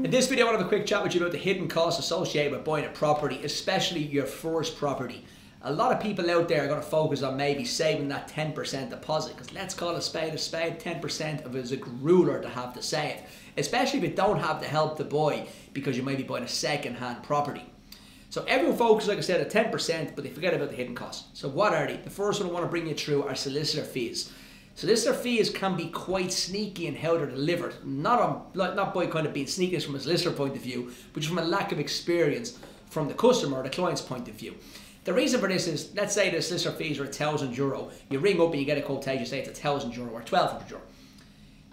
In this video I want to have a quick chat with you about the hidden costs associated with buying a property, especially your first property. A lot of people out there are going to focus on maybe saving that 10% deposit, because let's call a spade, 10% of it is a grueler to have to save, especially if you don't have the help to buy because you might be buying a second-hand property. So everyone focuses, like I said, at 10%, but they forget about the hidden costs. So what are they? The first one I want to bring you through are solicitor fees. Solicitor fees can be quite sneaky in how they're delivered, not by kind of being sneaky from a solicitor point of view, but just from a lack of experience from the customer or the client's point of view. The reason for this is, let's say the solicitor fees are €1,000. You ring up and you get a quotation, say it's €1,000 or €1,200.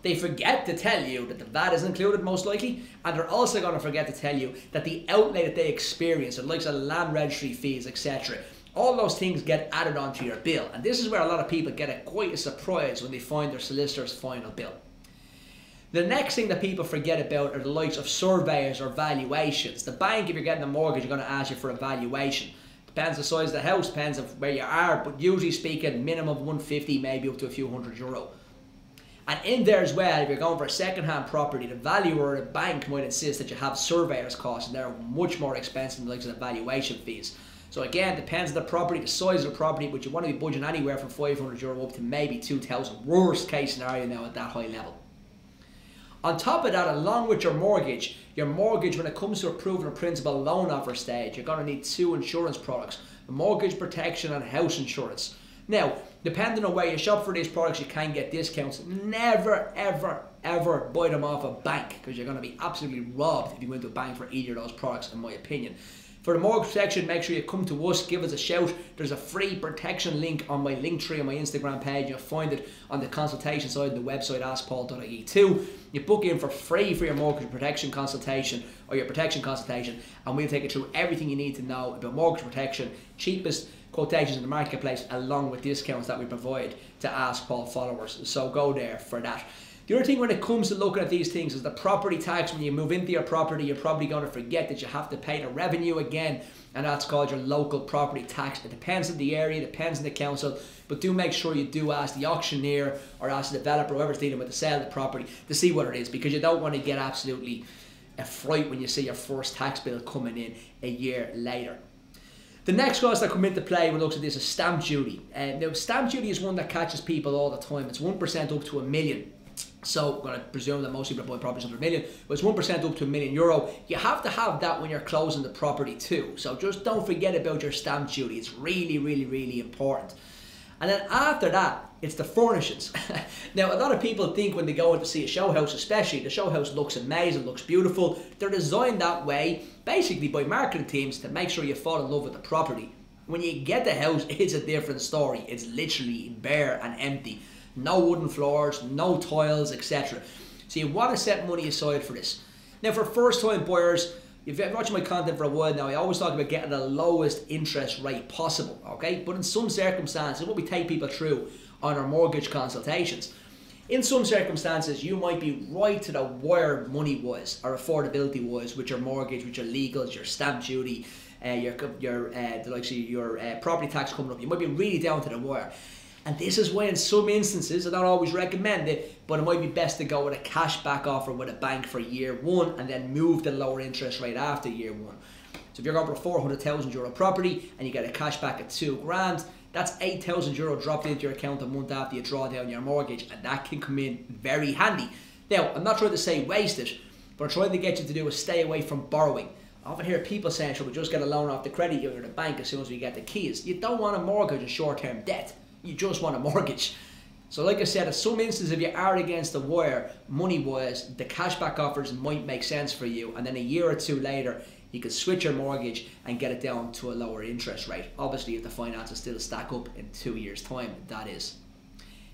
They forget to tell you that the VAT is included most likely, and they're also going to forget to tell you that the outlay that they experience, the likes of land registry fees, etc., all those things get added onto your bill. And this is where a lot of people get quite a surprise when they find their solicitor's final bill. The next thing that people forget about are the likes of surveys or valuations. The bank, if you're getting a mortgage, are going to ask you for a valuation. Depends the size of the house, depends on where you are, but usually speaking, minimum 150, maybe up to a few €100. And in there as well, if you're going for a second-hand property, the valuer or the bank might insist that you have surveyor's costs, and they're much more expensive than the likes of the valuation fees. So again, depends on the property, the size of the property, but you want to be budgeting anywhere from €500 up to maybe 2,000. Worst case scenario now at that high level. On top of that, along with your mortgage when it comes to approving a principal loan offer stage, you're going to need two insurance products, mortgage protection and house insurance. Now, depending on where you shop for these products, you can get discounts. Never, ever, ever buy them off a bank, because you're going to be absolutely robbed if you went to a bank for either of those products, in my opinion. For the mortgage protection, make sure you come to us, give us a shout. There's a free protection link on my link tree on my Instagram page. You'll find it on the consultation side of the website, askpaul.ie too. You book in for free for your mortgage protection consultation or your protection consultation, and we'll take you through everything you need to know about mortgage protection, cheapest quotations in the marketplace, along with discounts that we provide to Ask Paul followers. So go there for that. The other thing when it comes to looking at these things is the property tax. When you move into your property, you're probably going to forget that you have to pay the revenue again, and that's called your local property tax. It depends on the area, depends on the council, but do make sure you do ask the auctioneer or ask the developer, whoever's dealing with the sale of the property, to see what it is, because you don't want to get absolutely a fright when you see your first tax bill coming in a year later. The next cost that come into play when we look at this is stamp duty. Now, stamp duty is one that catches people all the time. It's 1% up to €1 million. So I'm going to presume that most people are buying properties under €1 million, but it's 1% up to €1 million. You have to have that when you're closing the property too. So just don't forget about your stamp duty. It's really, really, really important. And then after that, it's the furnishings. Now, a lot of people think when they go in to see a show house, especially, the show house looks amazing, looks beautiful. They're designed that way, basically by marketing teams, to make sure you fall in love with the property. When you get the house, it's a different story. It's literally bare and empty. No wooden floors, no tiles, etc. So you want to set money aside for this. Now, for first-time buyers, if you've been watching my content for a while now, I always talk about getting the lowest interest rate possible, okay? But in some circumstances, what we take people through on our mortgage consultations, in some circumstances, you might be right to the wire money-wise or affordability-wise with your mortgage, with your legals, your stamp duty, your property tax coming up. You might be really down to the wire. And this is why in some instances, I don't always recommend it, but it might be best to go with a cash back offer with a bank for year one and then move the lower interest rate after year one. So if you're going for a €400,000 property and you get a cash back at €2,000, that's €8,000 dropped into your account a month after you draw down your mortgage, and that can come in very handy. Now, I'm not trying to say waste it, but I'm trying to get you to do is stay away from borrowing. I often hear people saying, "Should we just get a loan off the credit union or the bank as soon as we get the keys?" You don't want a mortgage and short-term debt. You just want a mortgage. So like I said, in some instances, if you are against the wire, money-wise, the cashback offers might make sense for you, and then a year or two later, you can switch your mortgage and get it down to a lower interest rate. Obviously, if the finances still stack up in 2 years' time, that is.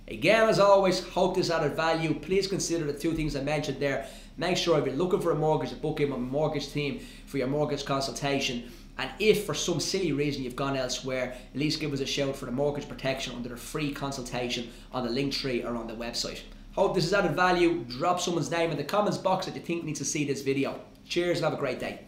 Again, as always, hope this added value. Please consider the two things I mentioned there. Make sure if you're looking for a mortgage, to book in with a mortgage team for your mortgage consultation. And if for some silly reason you've gone elsewhere, at least give us a shout for the mortgage protection under a free consultation on the link tree or on the website. Hope this has added value. Drop someone's name in the comments box that you think needs to see this video. Cheers and have a great day.